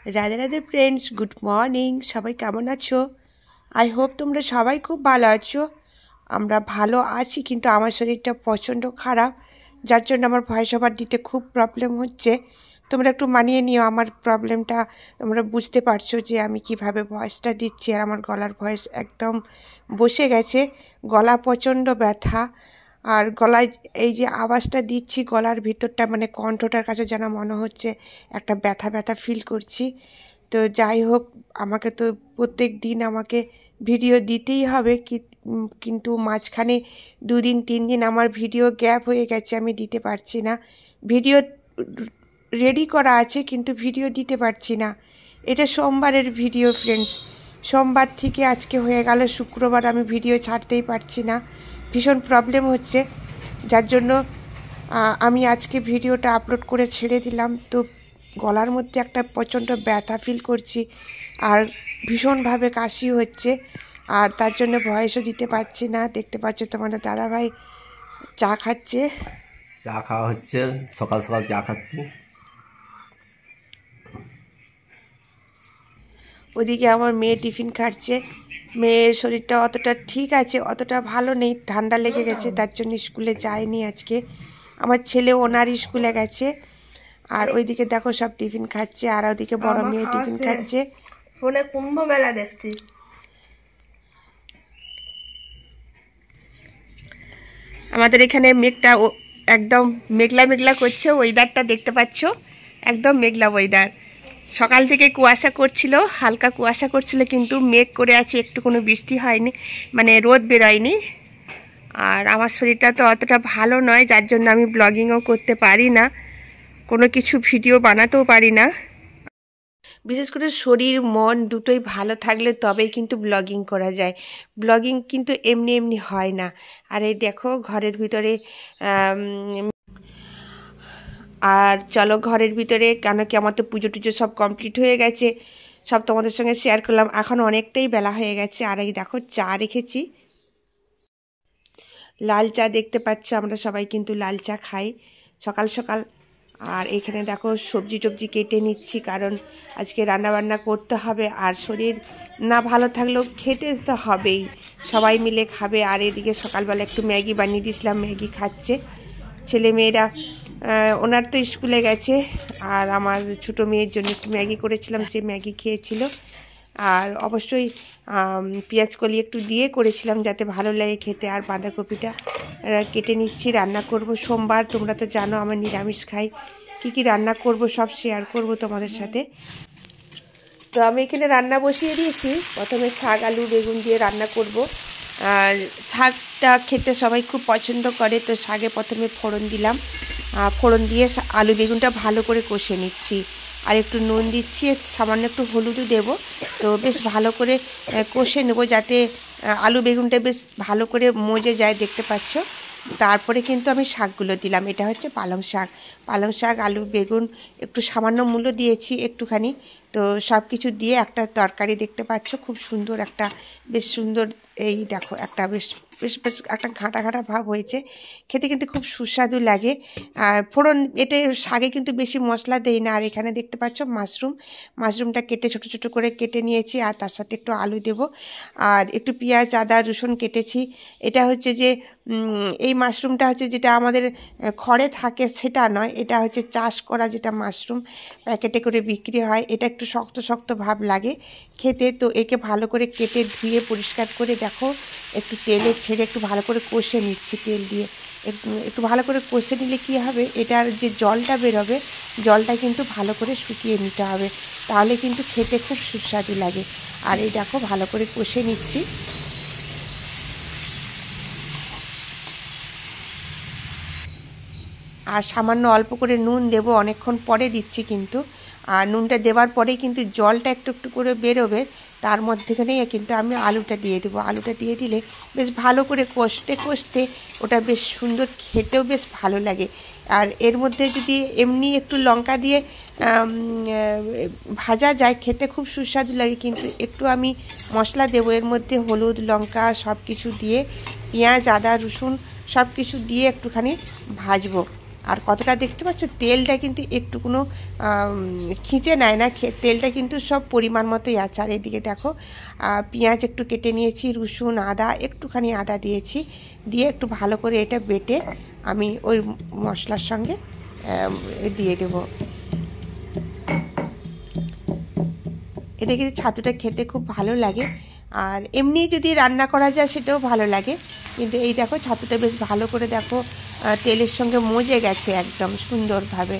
Radhe Radhe friends, good morning. সবাই কেমন আছো? আই হোপ তোমরা সবাই খুব ভালো আছো। আমরা ভালো আছি, কিন্তু আমার শরীরটা প্রচণ্ড খারাপ, যার জন্য আমার ভয়েস ওভার দিতে খুব প্রবলেম হচ্ছে। তোমরা একটু মানিয়ে নিও আমার প্রবলেমটা। তোমরা বুঝতে পারছো যে আমি কিভাবে ভয়েসটা দিচ্ছি, আর আমার গলার ভয়েস একদম বসে গেছে। গলা প্রচণ্ড ব্যথা, আর গলায় এই যে আওয়াজটা দিচ্ছি, গলার ভিতরটা মানে কণ্ঠটার কাছে যেন মনে হচ্ছে একটা ব্যথা ব্যথা ফিল করছি। তো যাই হোক, আমাকে তো প্রত্যেক দিন আমাকে ভিডিও দিতেই হবে, কিন্তু মাঝখানে 2 দিন 3 দিন আমার ভিডিও গ্যাপ হয়ে গেছে, আমি দিতে পারছি না। ভিডিও রেডি করা আছে কিন্তু ভিডিও দিতে পারছি না। এটা সোমবারের ভিডিও ফ্রেন্ডস। সোমবার থেকে আজকে হয়ে গেল শুক্রবার, আমি ভিডিও ছাড়তেই পারছি না, ভীষণ প্রবলেম হচ্ছে। যার জন্য আমি আজকে ভিডিওটা আপলোড করে ছেড়ে দিলাম। তো গলার মধ্যে একটা প্রচণ্ড ব্যথা ফিল করছি, আর ভীষণভাবে কাশি হচ্ছে, আর তার জন্য ভয়েসও দিতে পারছি না। দেখতে পাচ্ছ তোমাদের দাদাভাই চা খাচ্ছে। চা খাওয়া হচ্ছে, সকাল সকাল চা খাচ্ছি। ওদিকে আমার মেয়ে টিফিন খাচ্ছে। মেয়ের শরীরটা অতটা ঠিক আছে, অতটা ভালো নেই, ঠান্ডা লেগে গেছে, তার জন্য স্কুলে যায়নি আজকে। আমার ছেলে ওনার স্কুলে গেছে, আর ওইদিকে দেখো সব টিফিন খাচ্ছে, আর ওইদিকে বড় মেয়ে টিফিন খাচ্ছে। ফোনে কুম্ভ মেলা দেখছি। আমাদের এখানে মেঘটা একদম মেঘলা মেঘলা করছে, ওয়েদারটা দেখতে পাচ্ছ, একদম মেঘলা ওয়েদার। সকাল থেকে কুয়াশা করছিল, হালকা কুয়াশা করছিল, কিন্তু মেঘ করে আছে, একটু কোনো বৃষ্টি হয়নি, মানে রোদ বেরোয়নি। আর আমার শরীরটা তো অতটা ভালো নয়, যার জন্য আমি ব্লগিংও করতে পারি না, কোনো কিছু ভিডিও বানাতেও পারি না। বিশেষ করে শরীর মন দুটোই ভালো থাকলে তবেই কিন্তু ব্লগিং করা যায়। ব্লগিং কিন্তু এমনি এমনি হয় না। আর এই দেখো ঘরের ভিতরে, আর চলো ঘরের ভিতরে, কেন কি আমার তো পুজো টুজো সব কমপ্লিট হয়ে গেছে, সব তোমাদের সঙ্গে শেয়ার করলাম। এখন অনেকটাই বেলা হয়ে গেছে, আর এই দেখো চা রেখেছি, লাল চা। দেখতে পাচ্ছ আমরা সবাই কিন্তু লাল চা খাই সকাল সকাল। আর এখানে দেখো সবজি টবজি কেটে নিচ্ছি, কারণ আজকে রান্নাবান্না করতে হবে, আর শরীর না ভালো থাকলেও খেতে তো হবেই, সবাই মিলে খাবে। আর এদিকে সকালবেলা একটু ম্যাগি বানিয়ে দিয়েছিলাম, ম্যাগি খাচ্ছে ছেলে মেয়েরা। ওনার তো স্কুলে গেছে, আর আমার ছোটো মেয়ের জন্য একটু ম্যাগি করেছিলাম, সে ম্যাগি খেয়েছিল। আর অবশ্যই পেঁয়াজ কলি একটু দিয়ে করেছিলাম যাতে ভালো লাগে খেতে। আর বাঁধাকপিটা কেটে নিচ্ছি, রান্না করব সোমবার, তোমরা তো জানো আমার নিরামিষ খাই। কি রান্না করব সব শেয়ার করব তোমাদের সাথে। তো আমি এখানে রান্না বসিয়ে দিয়েছি, প্রথমে শাক আলু বেগুন দিয়ে রান্না করব। শাকটা খেতে সবাই খুব পছন্দ করে, তো শাকে প্রথমে ফোড়ন দিলাম, ফোড়ন দিয়ে আলু বেগুনটা ভালো করে কষে নিচ্ছি, আর একটু নুন দিচ্ছি, সামান্য একটু হলুদও দেবো। তো বেশ ভালো করে কষে নেবো, যাতে আলু বেগুনটা বেশ ভালো করে মজে যায়, দেখতে পাচ্ছ। তারপরে কিন্তু আমি শাকগুলো দিলাম, এটা হচ্ছে পালং শাক। পালং শাক আলু বেগুন একটু সামান্য মূল্য দিয়েছি একটুখানি। তো সব কিছু দিয়ে একটা তরকারি দেখতে পাচ্ছ, খুব সুন্দর একটা, বেশ সুন্দর। এই দেখো একটা বেশ বেশ বেশ একটা ঘাঁটা ঘাঁটা ভাব হয়েছে, খেতে কিন্তু খুব সুস্বাদু লাগে। ফোড়ন এতে শাকে কিন্তু বেশি মশলা দেই না। আর এখানে দেখতে পাচ্ছ মাশরুমটা কেটে ছোট ছোট করে কেটে নিয়েছি, আর তার সাথে একটু আলু দেব, আর একটু পেঁয়াজ আদা রসুন কেটেছি। এটা হচ্ছে যে এই মাশরুমটা হচ্ছে যেটা আমাদের খড়ে থাকে সেটা নয়, এটা হচ্ছে চাষ করা যেটা মাশরুম প্যাকেটে করে বিক্রি হয়। এটা একটু শক্ত শক্ত ভাব লাগে খেতে। তো একে ভালো করে কেটে ধুয়ে পরিষ্কার করে দেখো একটু তেলে ছেড়ে একটু ভালো করে কষে নিচ্ছি, তেল দিয়ে একটু ভালো করে কষে নিলে কী হবে, এটার যে জলটা বেরোবে, জলটা কিন্তু ভালো করে শুকিয়ে নিতে হবে, তাহলে কিন্তু খেতে খুব সুস্বাদু লাগে। আর এই দেখো ভালো করে কষে নিচ্ছি। আর সামান্য অল্প করে নুন দেব, অনেকক্ষণ পরে দিচ্ছি কিন্তু। আর নুনটা দেওয়ার পরেই কিন্তু জলটা একটু একটু করে বেরোবে, তার মধ্যেখানেই কিন্তু আমি আলুটা দিয়ে দেবো। আলুটা দিয়ে দিলে বেশ ভালো করে কষতে কষতে ওটা বেশ সুন্দর, খেতেও বেশ ভালো লাগে। আর এর মধ্যে যদি এমনি একটু লঙ্কা দিয়ে ভাজা যায়, খেতে খুব সুস্বাদু লাগে, কিন্তু একটু আমি মশলা দেবো এর মধ্যে, হলুদ লঙ্কা সব কিছু দিয়ে, পেঁয়াজ আদা রসুন সব কিছু দিয়ে একটুখানি ভাজবো। আর কতটা দেখতে পাচ্ছ তেলটা কিন্তু একটু কোনো খিঁচে নেয় না, তেলটা কিন্তু সব পরিমাণ মতোই আছে। আর এদিকে দেখো পেঁয়াজ একটু কেটে নিয়েছি, রসুন আদা একটুখানি আদা দিয়েছি, দিয়ে একটু ভালো করে এটা বেটে আমি ওই মশলার সঙ্গে দিয়ে দেবো। এতে কিন্তু ছাতুটা খেতে খুব ভালো লাগে, আর এমনি যদি রান্না করা যায় সেটাও ভালো লাগে। কিন্তু এই দেখো ছাতুটা বেশ ভালো করে দেখো তেলের সঙ্গে মজে গেছে একদম সুন্দরভাবে।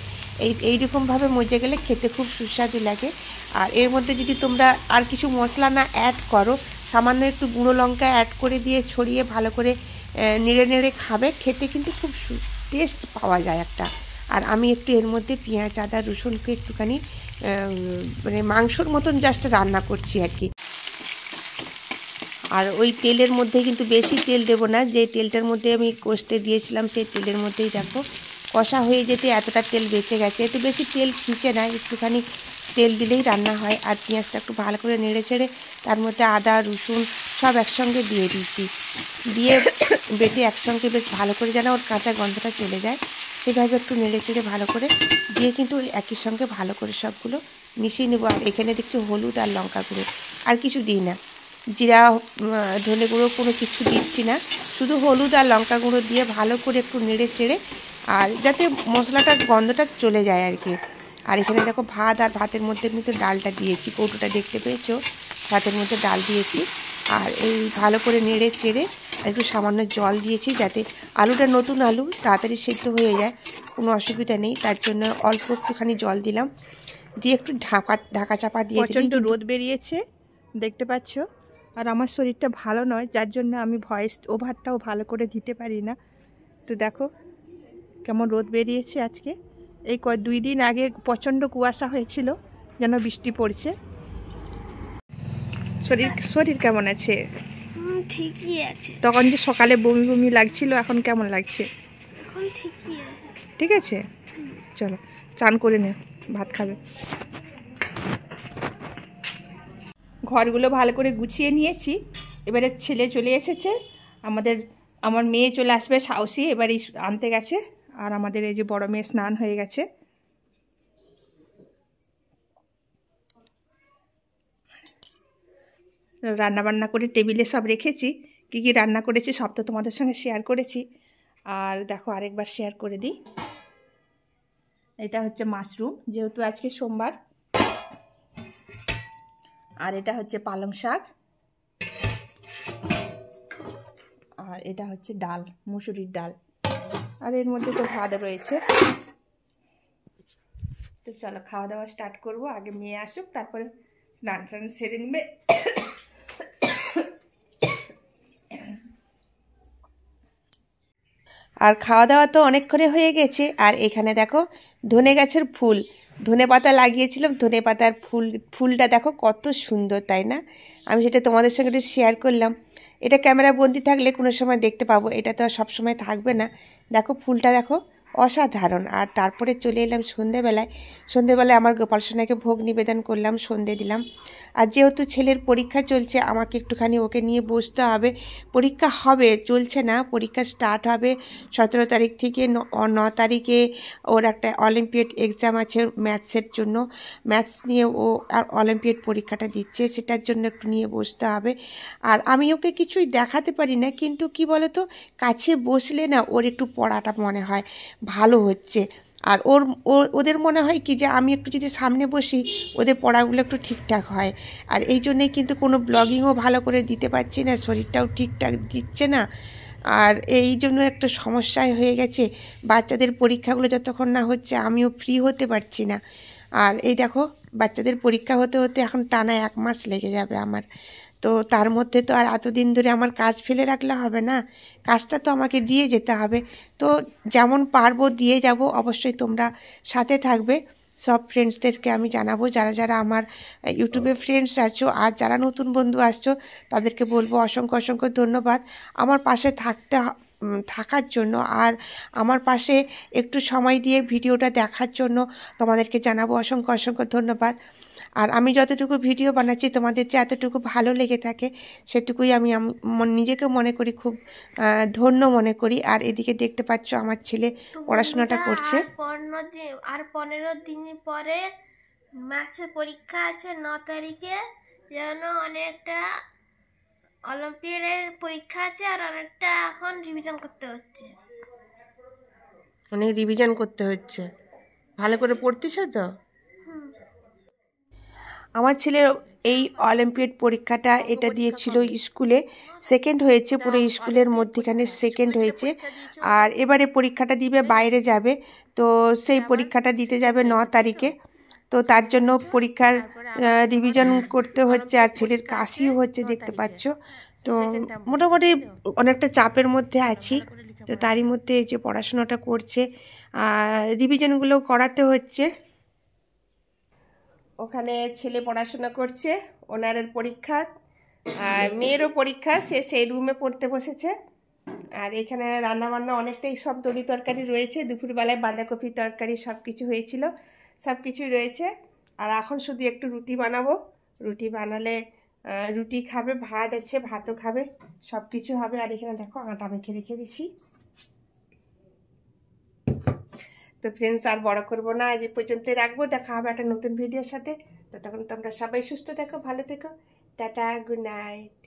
এইরকমভাবে মজে গেলে খেতে খুব সুস্বাদু লাগে। আর এর মধ্যে যদি তোমরা আর কিছু মশলা না অ্যাড করো, সামান্য একটু গুঁড়ো লঙ্কা অ্যাড করে দিয়ে ছড়িয়ে ভালো করে নেড়ে নেড়ে খাবে, খেতে কিন্তু খুব টেস্ট পাওয়া যায় একটা। আর আমি একটু এর মধ্যে পেঁয়াজ আদা রসুনকে একটুখানি মানে মাংসর মতন জাস্ট রান্না করছি আর কি। আর ওই তেলের মধ্যে কিন্তু বেশি তেল দেবো না, যে তেলটার মধ্যে আমি কষতে দিয়েছিলাম সেই তেলের মধ্যেই দেখো কষা হয়ে যেতে এতটা তেল বেঁচে গেছে। এতে বেশি তেল খিঁচে না, একটুখানি তেল দিলেই রান্না হয়। আর পেঁয়াজটা একটু ভালো করে নেড়ে চেড়ে তার মধ্যে আদা রসুন সব একসঙ্গে দিয়ে দিয়েছি, দিয়ে বেটে একসঙ্গে বেশ ভালো করে যেন ওর কাঁচা গন্ধটা চলে যায় সেভাবে একটু নেড়ে চেড়ে ভালো করে দিয়ে কিন্তু একই সঙ্গে ভালো করে সবগুলো মিশিয়ে নেবো। আর এখানে দেখছি হলুদ আর লঙ্কা গুঁড়ো, আর কিছু দিই না, জিরা ধনে গুঁড়ো কোনো কিছু দিচ্ছি না, শুধু হলুদ আর লঙ্কা গুঁড়ো দিয়ে ভালো করে একটু নেড়ে চেড়ে আর যাতে মশলাটার গন্ধটা চলে যায় আর কি। আর এখানে দেখো ভাত, আর ভাতের মধ্যে কিন্তু ডালটা দিয়েছি, কৌটোটা দেখতে পেয়েছো, ভাতের মধ্যে ডাল দিয়েছি। আর এই ভালো করে নেড়ে চেড়ে একটু সামান্য জল দিয়েছি যাতে আলুটা নতুন আলু তাড়াতাড়ি সেদ্ধ হয়ে যায়, কোনো অসুবিধা নেই, তার জন্য অল্প একটুখানি জল দিলাম, দিয়ে একটু ঢাকা চাপা দিয়ে প্রচণ্ড রোদ বেরিয়েছে দেখতে পাচ্ছ। আর আমার শরীরটা ভালো নয়, যার জন্য আমি ভয়েস ওভারটাও ভালো করে দিতে পারি না। তো দেখো কেমন রোদ বেরিয়েছে আজকে। এই 2 দিন আগে প্রচণ্ড কুয়াশা হয়েছিল, যেন বৃষ্টি পড়ছে। শরীর কেমন আছে? ঠিকই আছে। তখন যে সকালে বমি বমি লাগছিল, এখন কেমন লাগছে? এখন ঠিকই আছে। ঠিক আছে, চলো চান করে নে, ভাত খাবে। ঘরগুলো ভালো করে গুছিয়ে নিয়েছি, এবারে ছেলে চলে এসেছে, আমার মেয়ে চলে আসবে সাহসী, এবারে আনতে গেছে। আর আমাদের এই যে বড় মেয়ে স্নান হয়ে গেছে। রান্না বান্না করে টেবিলে সব রেখেছি, কি কি রান্না করেছি সব তো তোমাদের সঙ্গে শেয়ার করেছি। আর দেখো আরেকবার শেয়ার করে দিই, এটা হচ্ছে মাশরুম, যেহেতু আজকে সোমবার। আর এটা হচ্ছে পালং শাক, আর এটা হচ্ছে ডাল, মুসুরির ডাল, আর এর মধ্যে তো ভাত রয়েছে। তো চলো খাওয়া দাওয়া স্টার্ট করব, আগে মেয়ে আসুক, তারপরে স্নান টান সেরে নিবে। আর খাওয়া দাওয়া তো অনেকক্ষণে হয়ে গেছে। আর এখানে দেখো ধনে গাছের ফুল, ধনে পাতা লাগিয়েছিলাম, ধনে পাতার ফুলটা দেখো কত সুন্দর, তাই না? আমি সেটা তোমাদের সঙ্গে একটু শেয়ার করলাম। এটা ক্যামেরা বন্দি থাকলে কোনো সময় দেখতে পাবো, এটা তো আর সবসময় থাকবে না। দেখো ফুলটা দেখো অসাধারণ। আর তারপরে চলে এলাম সন্ধেবেলায় আমার গোপাল সোনাকে ভোগ নিবেদন করলাম, সন্ধে দিলাম। আর যেহেতু ছেলের পরীক্ষা চলছে, আমাকে একটুখানি ওকে নিয়ে বসতে হবে। পরীক্ষা হবে, চলছে না, পরীক্ষা স্টার্ট হবে 17 তারিখ থেকে 9 তারিখে ওর একটা অলিম্পিয়াড এক্সাম আছে ম্যাথসের জন্য, ম্যাথস নিয়ে ও অলিম্পিয়াড পরীক্ষাটা দিচ্ছে, সেটার জন্য একটু নিয়ে বসতে হবে। আর আমি ওকে কিছুই দেখাতে পারি না, কিন্তু কি বলো তো, কাছে বসলে না ওর একটু পড়াটা মনে হয় ভালো হচ্ছে। আর ওদের মনে হয় কি যে আমি একটু যদি সামনে বসি ওদের পড়াগুলো একটু ঠিকঠাক হয়। আর এই জন্যেই কিন্তু কোনো ব্লগিংও ভালো করে দিতে পারছি না, শরীরটাও ঠিকঠাক দিচ্ছে না। আর এই জন্য একটা সমস্যায় হয়ে গেছে, বাচ্চাদের পরীক্ষাগুলো যতক্ষণ না হচ্ছে আমিও ফ্রি হতে পারছি না। আর এই দেখো বাচ্চাদের পরীক্ষা হতে হতে এখন টানা 1 মাস লেগে যাবে আমার। তো তার মধ্যে তো আর এতদিন ধরে আমার কাজ ফেলে রাখলে হবে না, কাজটা তো আমাকে দিয়ে যেতে হবে। তো যেমন পারবো দিয়ে যাব, অবশ্যই তোমরা সাথে থাকবে। সব ফ্রেন্ডসদেরকে আমি জানাবো, যারা যারা আমার ইউটিউবে ফ্রেন্ডস আছো আর যারা নতুন বন্ধু আসছো তাদেরকে বলবো অসংখ্য অসংখ্য ধন্যবাদ আমার পাশে থাকার জন্য। আর আমার পাশে একটু সময় দিয়ে ভিডিওটা দেখার জন্য তোমাদেরকে জানাবো অসংখ্য অসংখ্য ধন্যবাদ। আর আমি যতটুকু ভিডিও বানাচ্ছি তোমাদের যে এতটুকু ভালো লেগে থাকে সেটুকুই আমি নিজেকে মনে করি খুব ধন্য মনে করি। আর এদিকে দেখতে পাচ্ছ আমার ছেলে পড়াশোনাটা করছে। আর 15 দিন পরে ম্যাথসের পরীক্ষা আছে 9 তারিখে, যেন অনেকটা অলিম্পিয়াডের পরীক্ষা আছে আর অনেকটা এখন রিভিশন করতে হচ্ছে। অনেক রিভিশন করতে হচ্ছে, ভালো করে পড়তেছ তো? আমার ছেলের এই অলিম্পিয়াড পরীক্ষাটা এটা দিয়েছিল স্কুলে, সেকেন্ড হয়েছে, পুরো স্কুলের মধ্যেখানে সেকেন্ড হয়েছে। আর এবারে পরীক্ষাটা দিবে, বাইরে যাবে, তো সেই পরীক্ষাটা দিতে যাবে 9 তারিখে। তো তার জন্য পরীক্ষার রিভিশন করতে হচ্ছে, আর ছেলের কাশিও হচ্ছে দেখতে পাচ্ছ। তো মোটামুটি অনেকটা চাপের মধ্যে আছি, তো তারই মধ্যে যে পড়াশোনাটা করছে আর রিভিশনগুলো করাতে হচ্ছে। ওখানে ছেলে পড়াশোনা করছে, ওনারের পরীক্ষা, আর মেয়েরও পরীক্ষা, সে সেই রুমে পড়তে বসেছে। আর এখানে রান্নাবান্না অনেকটাই সব তরি তরকারি রয়েছে, দুপুরবেলায় বাঁধাকপি তরকারি সব কিছু হয়েছিল, সব কিছুই রয়েছে। আর এখন শুধু একটু রুটি বানাবো, রুটি বানালে রুটি খাবে, ভাত আছে ভাতও খাবে, সব কিছু হবে। আর এখানে দেখো আটা মেখে রেখে দিছি। তো ফ্রেন্ডস, আর বড় করবো না, আজ পর্যন্তই রাখবো। দেখা হবে একটা নতুন ভিডিওর সাথে। তো তখন তোমরা সবাই সুস্থ থেকো, ভালো থেকো, টাটা, গুড নাইট।